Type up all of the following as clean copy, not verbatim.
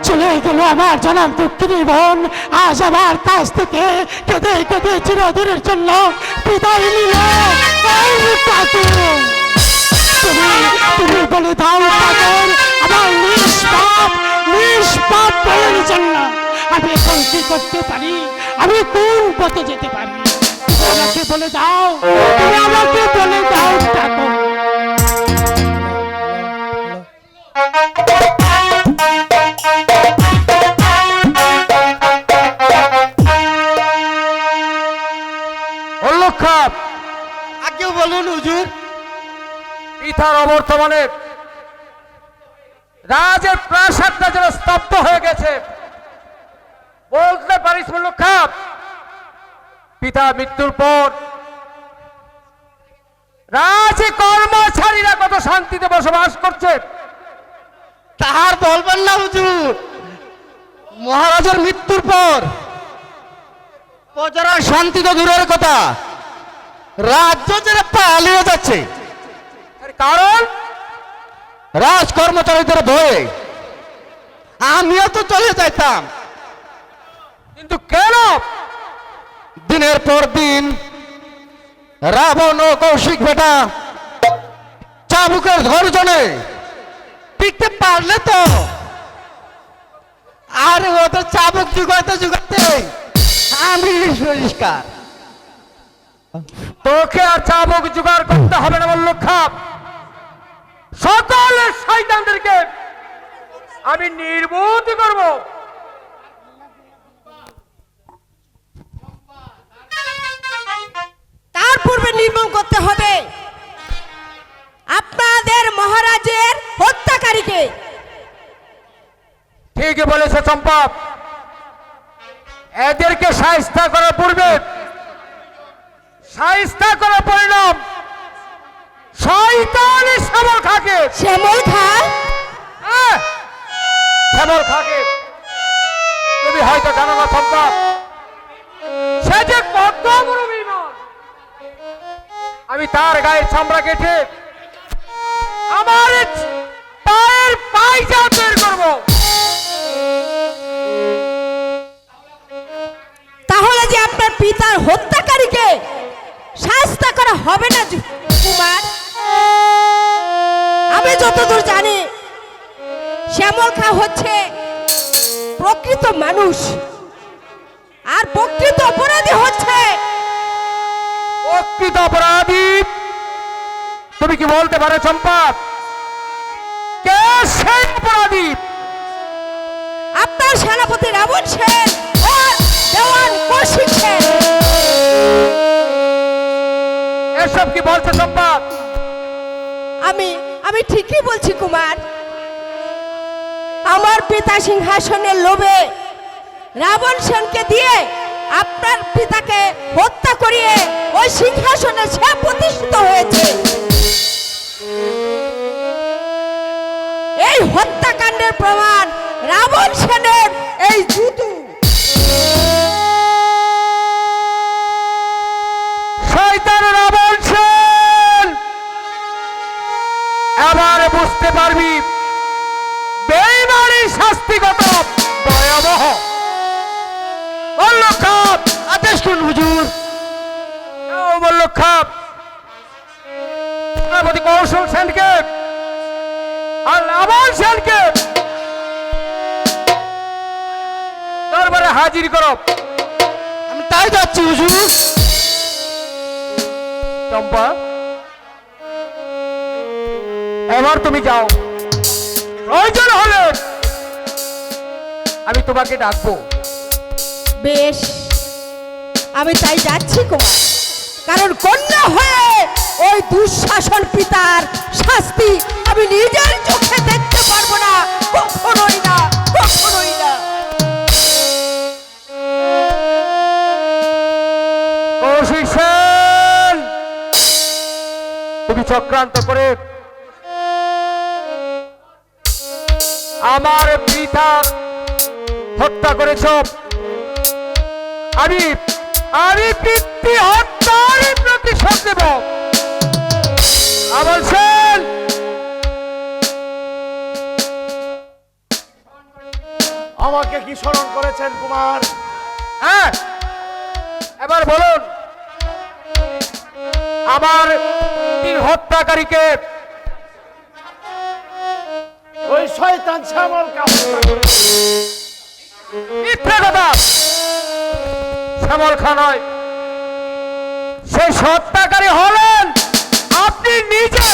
চলে গেল আমার জনম দুঃখিনী বোন। আজ আমার কাছ থেকে কেঁদে কেঁদে চিরদিনের জন্য বিদায় নিল। তুমি বলে দাও ঠাকুর, আমার নিষ্পাপ বলের জন্য আমি এখন কি করতে পারি, আমি কোন পথে যেতে পারি? আমাকে বলে দাও, তুমি আমাকে বলে দাও ঠাকুর। আগে বলুন হুজুর। পিতার অবর্তমানে রাজের প্রাসাদটা যেন স্তব্ধ হয়ে গেছে। বলতে পারিস মুল্লুখাপ, পিতা মৃত্যুর পর রাজে কর্মচারীরা কত শান্তিতে বসবাস করছে। তাহার বলবেন না হুজুর, মহারাজের মৃত্যুর পর প্রজারা শান্তি তো দূরের কথা, রাজ্য যেন পালিয়ে যাচ্ছে। কারণ রাজ কর্মচারীদের ভয়ে আমিও তো চলে যাইতাম, কিন্তু কেন? দিনের পর দিন রাবণ ও কৌশিক বেটা চাবুকের ধর্জনে টিকতে পারলে তো, আর ওদের চাবুক জুগাতে জুগাতে আমি পরিষ্কার। তোকে আর চাবুক জোগাড় করতে হবে না মুল্লুখাপ, সকল শয়তানদেরকে আমি নির্মূল করব। তার পূর্বে নির্মূল করতে হবে আপনাদের মহারাজের হত্যাকারীকে। ঠিকই বলেছে চম্পা, এদেরকে শায়েস্তা করার পূর্বে, শায়েস্তা করার পরিণাম শয়তানি শ্যামল খাকে। শ্যামল খা? শ্যামল খাকে তুমি হয়তো জানো না চম্পা, সে যে কত বড় বেঈমান। আমি তার গায়ের চামড়া কেটে আমার পায়ের পায়জা বের করব। তাহলে যে আপনার পিতার হত্যাকারীকে শাস্তি করা হবে না কুমার? আমি যতদূর জানি শ্যামল খা হচ্ছে প্রকৃত মানুষ, আর প্রকৃত অপরাধী হচ্ছে প্রকৃত অপরাধী। তুমি কি বলতে পারো চম্পা, কে সেই অপরাধী? আপনার সেনাপতি রাবণ সেন ও দেওয়ান কৌশিক সেন। এসব কি বলছে চম্পা? আমি ঠিকই বলছি কুমার। আমার পিতা সিংহাসনের লোভে রাবণ সেনকে দিয়ে আপনার পিতাকে হত্যা করিয়ে ওই সিংহাসনে সে প্রতিষ্ঠিত হয়েছে। এই হত্যাকাণ্ডের প্রমাণ রাবণ সেনের এই জুতো। শয়তান রাবণ সেন, এবারে বুঝতে পারবি বেঈমানির শাস্তি কত ভয়াবহ। মুল্লুখাপ, আদেশ করুন হুজুর। মুল্লুখাপ সেনাপতি কৌশল সেনকে আর রাবণ সেনকে দরবারে হাজির করো। আমি তাই যাচ্ছি হুজুর। চম্পা, এবার তুমি যাও, প্রয়োজন হলে আমি তোমাকে ডাকবো। বেশ, আমি তাই যাচ্ছি কুমার, কারণ কন্যা হয়ে ওই দুঃশাসন পিতার শাস্তি আমি নিজের চোখে দেখতে পারবো না, কখনোই না, কখনোই না। কৌশিক সেন, তুমি চক্রান্ত করে আমার পিতা হত্যা করেছ। আমি পিতৃ হত্যার প্রতিশোধ দেব। বলছেন আমাকে কি স্মরণ করেছেন কুমার? হ্যাঁ, এবার বলুন আমার তিন হত্যাকারীকে। ওই শয়তান শ্যামল মিথ্যে কথা, শ্যামল খা নয়, সেই হত্যাকারী হলেন আপনি নিজে।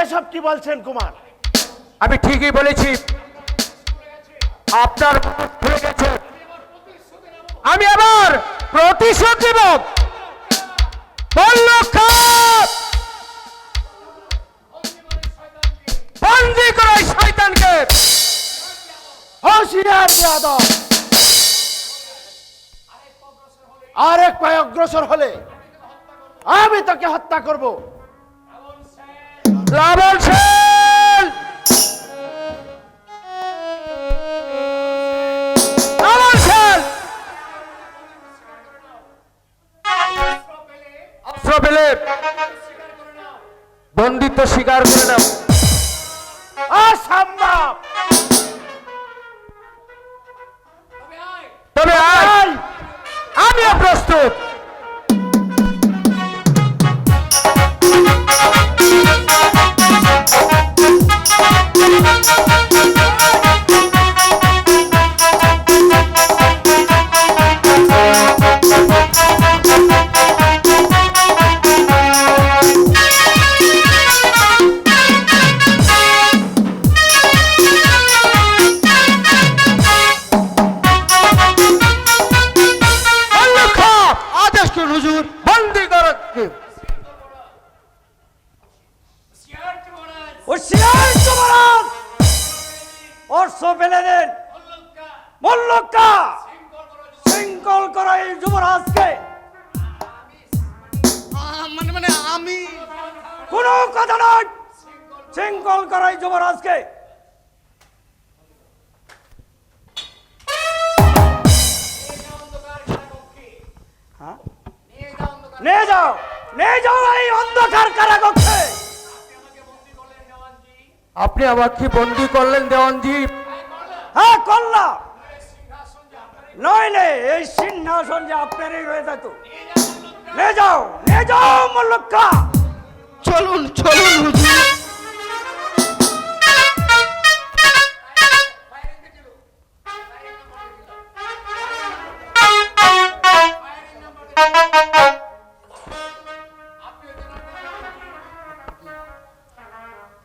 এসব কি বলছেন কুমার? আমি ঠিকই বলেছি, আপনার মুখ ভুলে গেছে। আমি আবার প্রতিশোধ দেব। বন্দি করে শয়তানকে। হুঁশিয়ার বেয়াদব! আরেক পায়ে অগ্রসর হলে আমি তোকে হত্যা করব। রাবণ সেন, রাবণ সেন, অস্ত্র পেলে বন্দিত্ব স্বীকার করে নাও। অসম্ভব! তবে আজ আমিও প্রস্তুত। বন্দি করো। হুঁশিয়ার যুবরাজ, অর্থ ফেলে দেন। মল্লকা শৃঙ্খল করা এই যুবরাজকে। মানে আমি কোনো কথা নয়, শৃঙ্খল করা এই যুবরাজকে। হ্যাঁ? নিয়ে যাও, নিয়ে যাও এই অন্ধকার কারাকক্ষে। আপনি আমাকে বন্দি করলেন দেওয়ানজি। হ্যাঁ করলাম, নইলে এই সিংহাসন যে আপনারই রয়ে যেত। নিয়ে যাও, নিয়ে যাও মল্লকা। চলুন চলুন হুজুর।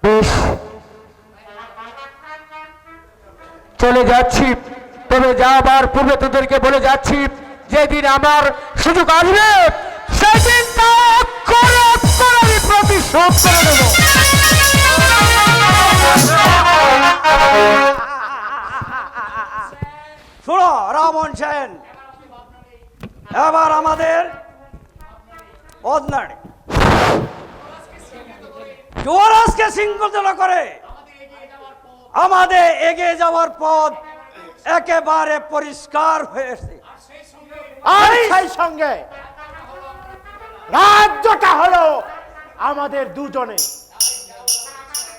বেশ, চলে যাচ্ছি। তবে যাবার পূর্বে তোদেরকে বলে যাচ্ছি, যেদিন আমার সুযোগ আসবে সেদিন তা অক্ষরে অক্ষরে আমি প্রতিশোধ করে দেব। শোনো রাবণ সেন, এবার আমাদের অদনাড়ি যুবরাজকে শৃঙ্খলা করে আমাদের এগিয়ে যাওয়ার পথ একেবারে পরিষ্কার হয়েছে। আর সেই সঙ্গে রাজ্যটা হলো আমাদের দুজনে।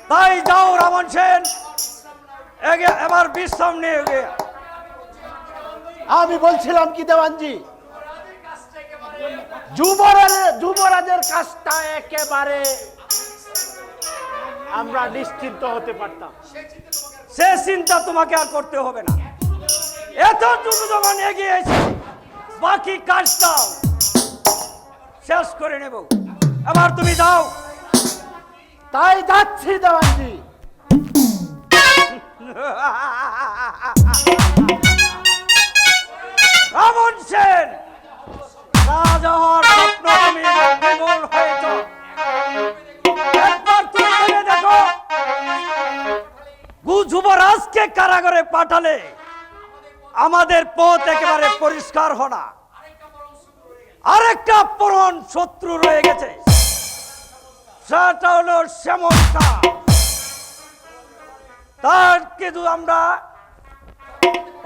তাই যাও রাবণ সেন, এবার বিশ্রাম নিয়ে গিয়ে। আমি বলছিলাম কি দেওয়ানজি, যুবরাজের কাজটা একেবারে আমরা নিশ্চিন্ত হতে পারতাম। সে চিন্তা তোমাকে আর করতে হবে না। এত যুগ যখন এগিয়েছে, বাকি কাজটাও শেষ করে নেব। এবার তুমি যাও। তাই যাচ্ছি দেওয়ানজি। রাবণ সেন, রাজা হওয়ার স্বপ্ন তুমি বিমূল হয়েছ। একবার তুমি ভেবে দেখো, যুবরাজকে কারাগারে পাঠালে আমাদের পথ একেবারে পরিষ্কার হনা। আরেকটা পরন শত্রু রয়ে গেছে, সেটা হলো শ্যামলকা। তার কিন্তু আমরা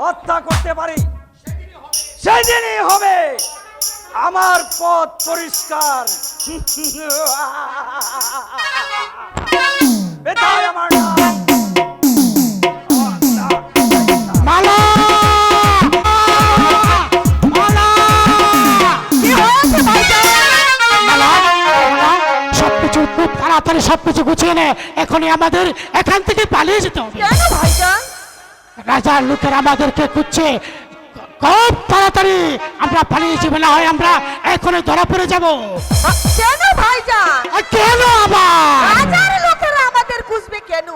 হত্যা করতে পারি, সেদিনই হবে আমার পথ পরিষ্কার। এটাই আমার নাম। আমাদের এখান থেকে পালিয়ে যেতে হবে। কেন ভাইজান? রাজার লোকেরা আমাদেরকে খুঁজছে, খুব তাড়াতাড়ি আমরা পালিয়ে যাবো, না হয় আমরা এখনই ধরা পড়ে যাব। কেন ভাইজান? আর কেন আবার? রাজার লোকেরা আমাদের খুঁজবে কেন?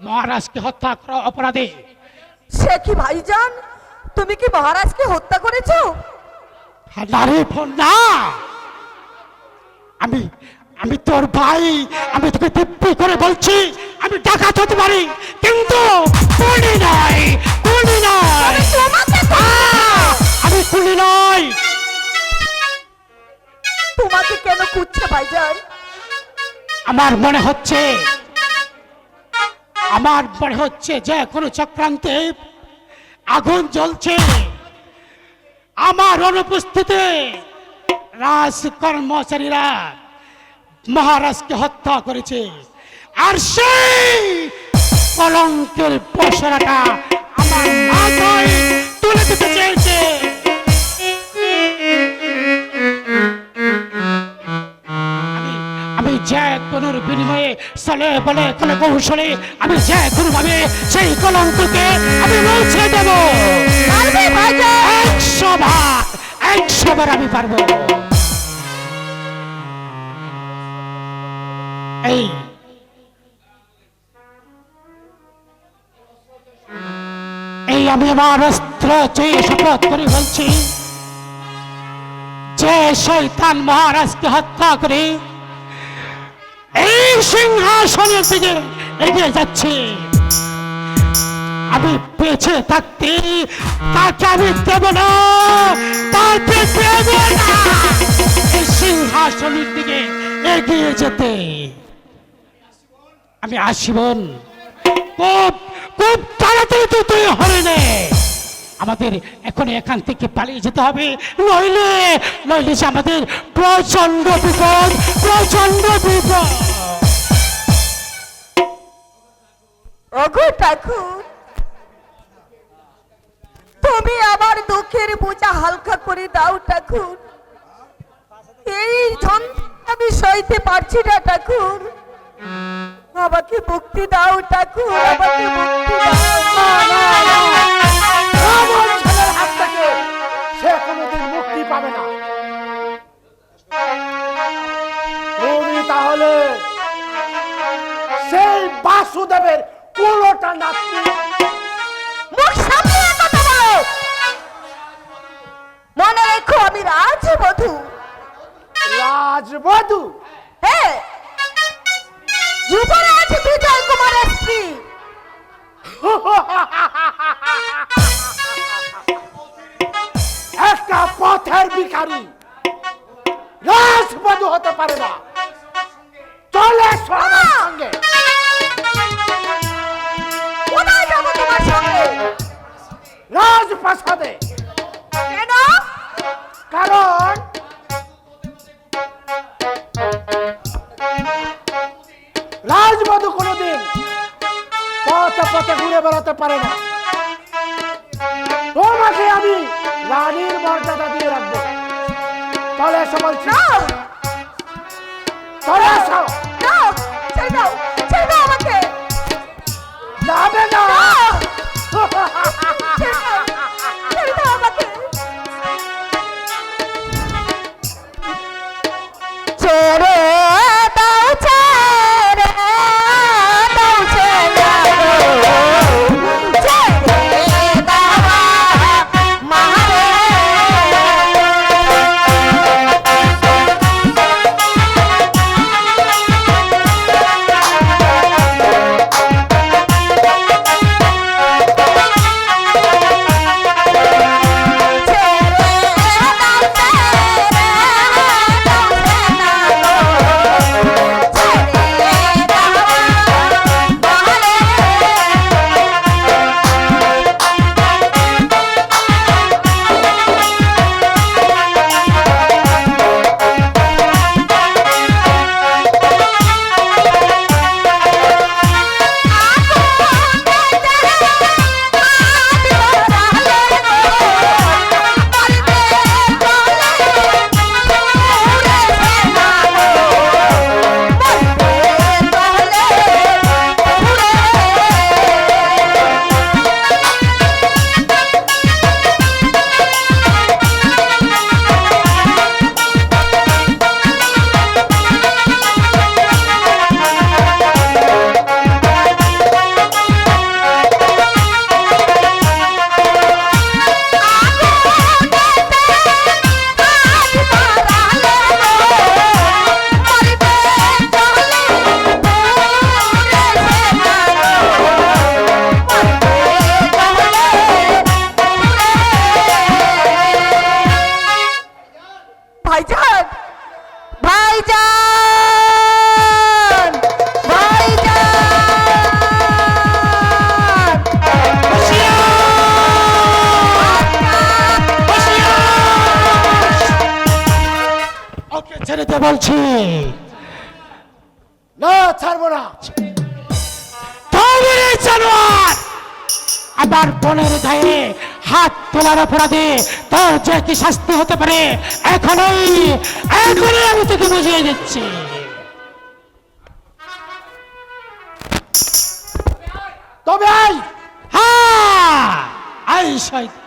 মহারাজকে হত্যা করা অপরাধে। সে কি ভাইজান, তুমি কি মহারাজকে হত্যা করেছো? নারী ফোন না, আমি আমি তোর ভাই, আমি তোকে দিব্যি করে বলছি আমি ডাকাত হতে পারি, কিন্তু কুলি নয়, কুলি নয়, আমি কুলি নয়। তোমাকে কেন খুঁজছে ভাইজান? আমার মনে হচ্ছে, আমার মনে হচ্ছে যে কোনো চক্রান্তে আগুন জ্বলছে। আমার অনুপস্থিতিতে রাজ কর্মচারীরা মহারাজকে হত্যা করেছে, আর সেই কলঙ্কের পসরাটা আমার মাথায় তুলে দিতে চেয়েছে। আমি যে কোনো বিনিময়ে চলে বলে কোনো কৌশলে আমি যে কোনো ভাবে সেই কলঙ্ককে আমি মুছে দেব। 100 বার আমি পারবো। এই আমি আমার অস্ত্র চেয়ে শপথ করে বলছি, যে শয়তান মহারাজকে হত্যা করে এই সিংহাসনের দিকে এগিয়ে যাচ্ছে, আমি বেঁচে থাকতে তাকে আমি দেব না, তাকে দেব না এই সিংহাসনের দিকে এগিয়ে যেতে। আমি আসিবন, খুব খুব তাড়াতাড়ি তো তুই হরিণে আমাদের এখন এখান থেকে পালিয়ে যেতে হবে, নইলে নইলে যে আমাদের প্রচন্ড বিপদ, প্রচন্ড বিপদ। ওগো ঠাকুর, তুমি আমার দুঃখের বোঝা হালকা করে দাও ঠাকুর। এই যন্ত্রণা আমি সইতে পারছি না ঠাকুর, আমাকে মুক্তি দাও ঠাকুর, আমাকে মুক্তি দাও। আমার ছেলের হাত থেকে সে কোনোদিন মুক্তি পাবে না। তুমি তাহলে সেই বাসুদেবের কুলোটা নাতনি। মুখ সামনে কথা বলো। মনে রেখো আমি রাজবধূ। রাজবধূ? হ্যাঁ, যুবরাজ বিজয় কুমারের স্ত্রী। একটা পথের ভিখারি রাজবধূ হতে পারে না। চলে এসো আমার সঙ্গে। কোথায় যাবো তোমার সঙ্গে? রাজপ্রাসাদে। কেন? কারণ রাজবধূ কোনোদিন পথে পথে ঘুরে বেড়াতে পারে না। তোমাকে আমি রানীর মর্যাদা দিয়ে রাখবো। চলে এসো বলছি, চলে এসো। দাও, ছেড়ে দাও, ছেড়ে দাও আমাকে। যাবে না। ছেড়ে দাও, ছেড়ে দাও আমাকে। ছেড়ে দাও, ছেড়ে দাও, ছেড়ে দাও মারে। বলছি। না, ছাড়বো না। তবে জানোয়ার, আমার বোনের গায়ে হাত তোলার অপরাধে তোর যে কি শাস্তি হতে পারে এখনই আমি তোকে বুঝিয়ে দিচ্ছি। তবে আই। হ্যাঁ, আই শয়তান।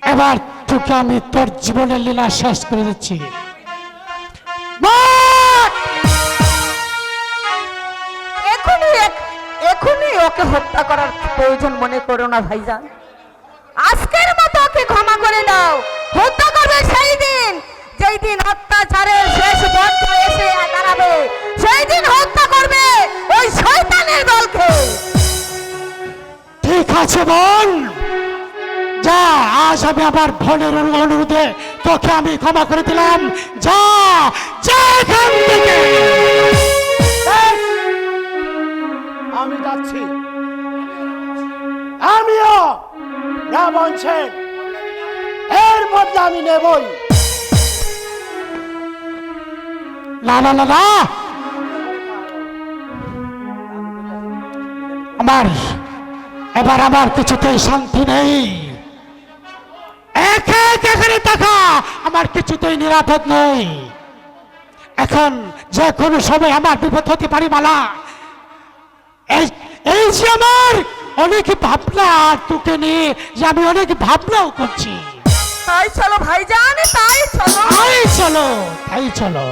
এবার তোকে আমি তোর জীবনের লীলা শেষ করে দিচ্ছি। এখনই ওকে হত্যা করার প্রয়োজন মনে করো না ভাইজান। আজকের মতো ওকে ক্ষমা করে দাও। হত্যা করবে সেই দিন, যেই দিন অত্যাচারের শেষ পর্যায়ে এসে দাঁড়াবে, সেই দিন হত্যা করবে ওই শয়তানের দলকে। ঠিক আছে বোন, যা, আজ আমি আমার বোনের অনুরোধে তোকে আমি ক্ষমা করে দিলাম। যা যা এখান থেকে। আমি যাচ্ছি। আমিও না বলছেন, এর বদলা আমি নেবই। না না না না, আমার কিছুতেই শান্তি নেই। এখানে থাকা আমার কিছুতেই নিরাপদ নেই। এখন যে কোনো সময় আমার বিপদ হতে পারে মালা। এই যে আমার অনেক ভাবনা তোকে নিয়ে, যে আমি অনেক ভাবনাও করছি। তাই চলো ভাইজান, তাই চলো, তাই চলো, তাই চলো।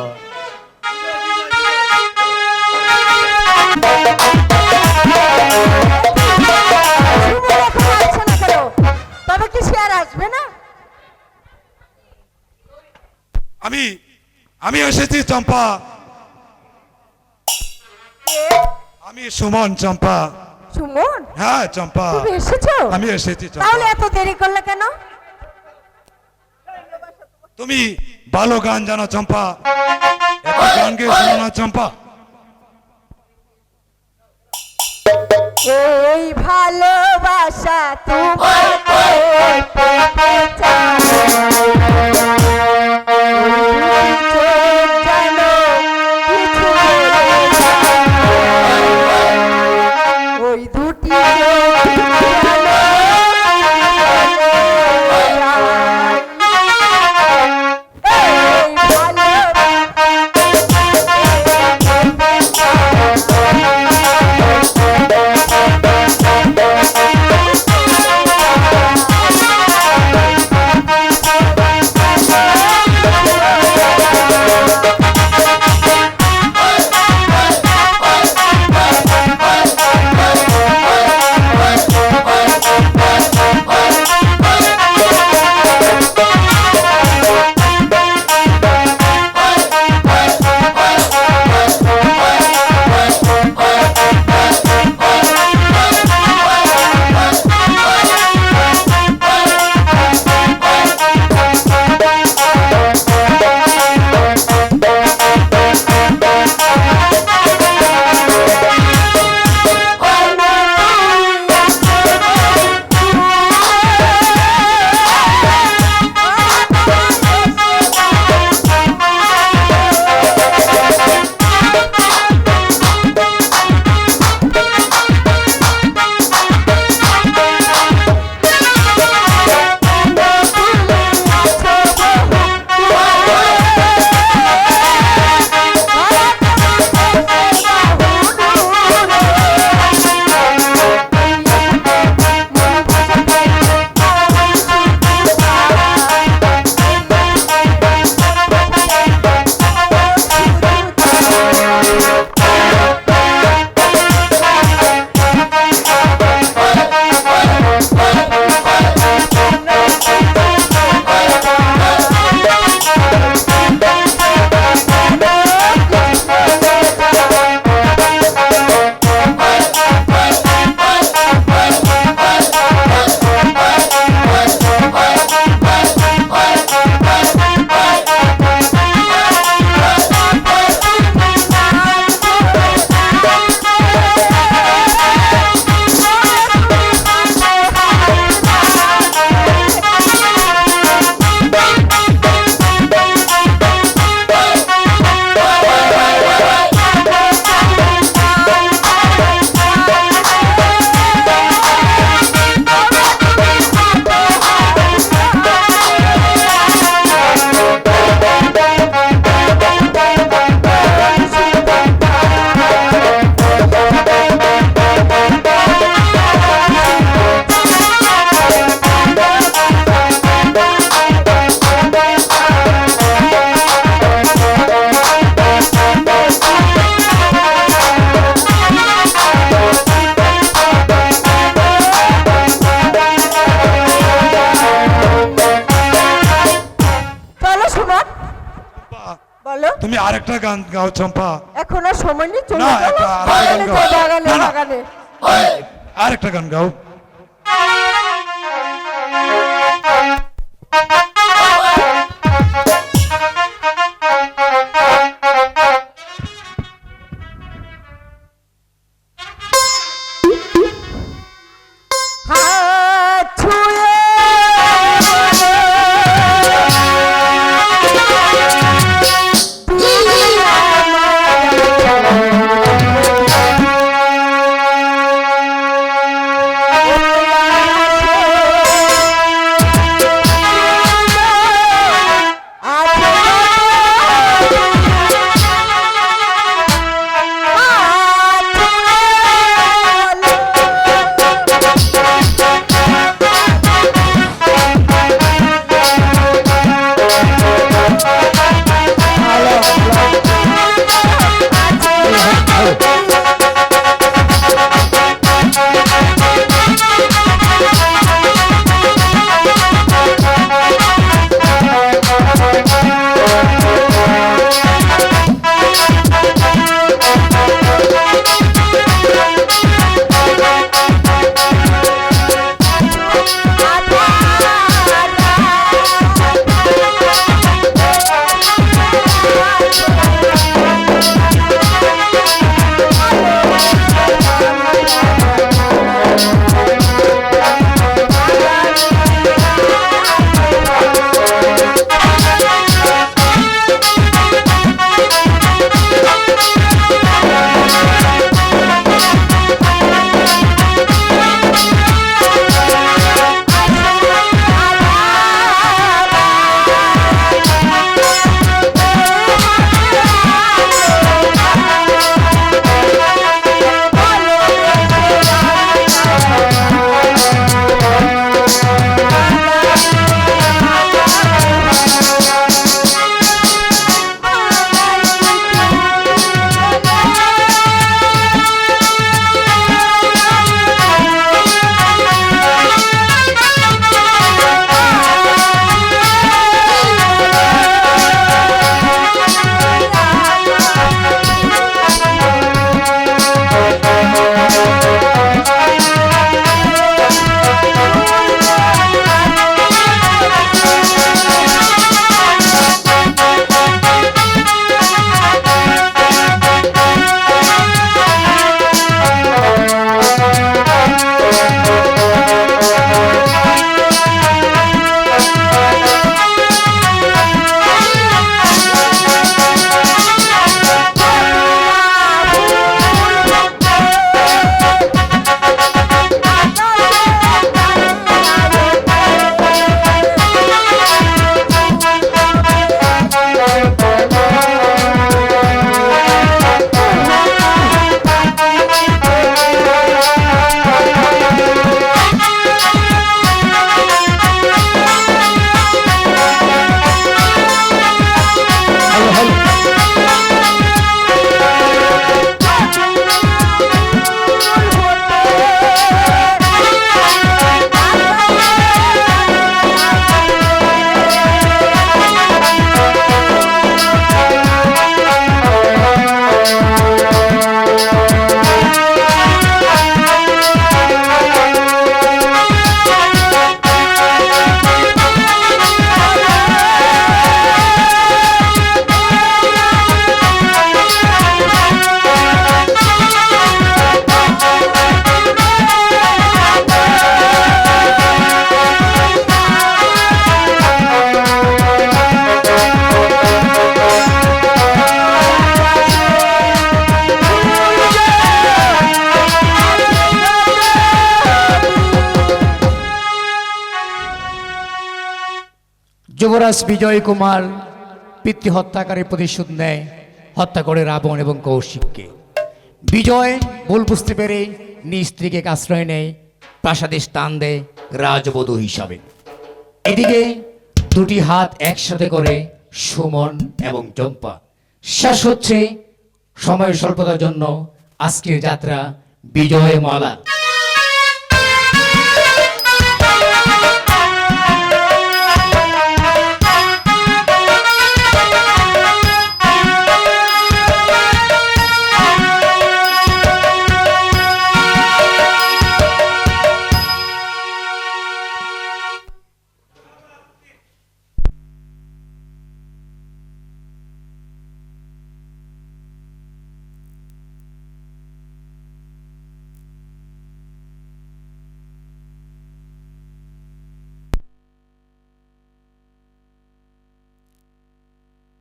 তবে কি সে আর আসবে না? আমি এসেছি চম্পা। আমি সুমন চম্পা। সুমন? হ্যাঁ চম্পা, তুমি এসেছো? আমি এসেছি চম্পা। তাহলে এত দেরি করলে কেন? তুমি ভালো গান জানো চম্পা, এত গান গেয়ে শোনো না চম্পা। এই ভালোবাসা তোমাকে পেতে চাই। ওই দুটি একটা গান গাও চম্পা। এখন আর সময় নেই, চলে না, চলো একটা বাগানে আরেকটা গান গাও। যাও, বাগানে না, না। বাগানে। আরেকটা গান গাও। হাত ছুঁয়ে যুবরাজ বিজয় কুমার পিতৃ হত্যাকারীর প্রতিশোধ নেয়, হত্যা করে রাবণ এবং কৌশিককে। বিজয় ভুল বুঝতে পেরে নিজ স্ত্রীকে আশ্রয় নেয়, প্রাসাদে স্থান দেয় রাজবধূ হিসাবে। এদিকে দুটি হাত একসাথে করে সুমন এবং চম্পা। শেষ হচ্ছে সময়ের স্বল্পতার জন্য আজকের যাত্রা বিজয় মালা।